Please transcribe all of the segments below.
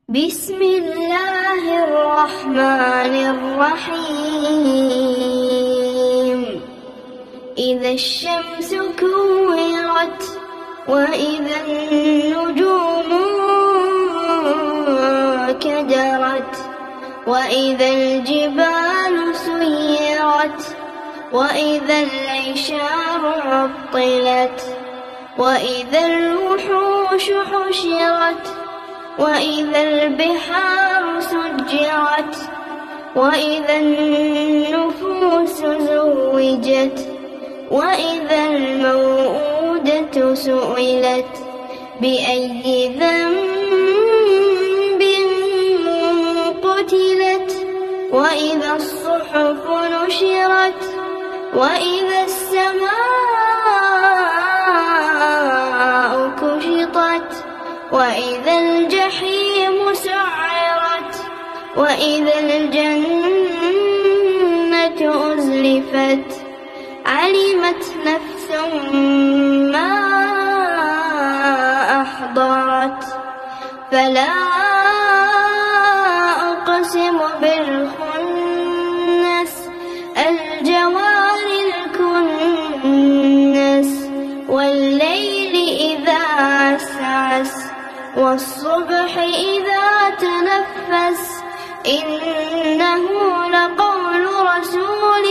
بسم الله الرحمن الرحيم إذا الشمس كورت وإذا النجوم كدرت وإذا الجبال سيرت وإذا العشار عطلت وإذا الوحوش حشرت وإذا البحار سجرت وإذا النفوس زوجت وإذا الموءودة سئلت بأي ذنب قتلت وإذا الصحف نشرت وإذا السماء كشطت وإذا الجحيم سعرت وإذا الجنة أزلفت علمت نفس ما أحضرت فلا أقسم بالخنس الجوار الكنس والليل إذا عسعس والصبح إذا تنفس إنه لقول رسول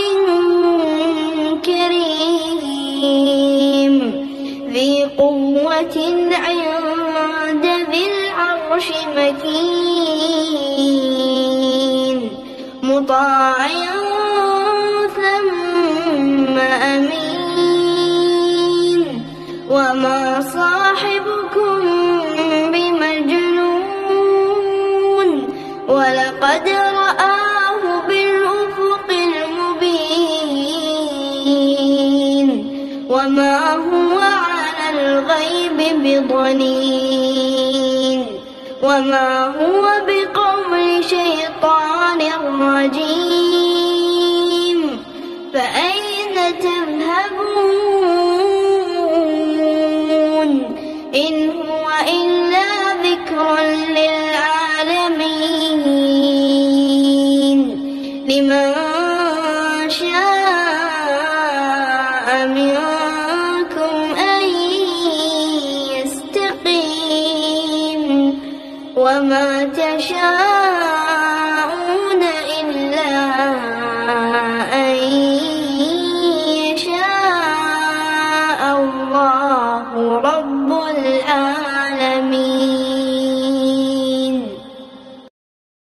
كريم ذي قوة عند ذي العرش مكين مطاع ثم أمين وما صاحبكم ولقد رآه بالأفق المبين وما هو على الغيب بضنين وما هو بقول شيطان رجيم فأين تذهبون إن هو إلا ذكر للعالمين لمن شاء منكم أن يستقيم وما تشاءون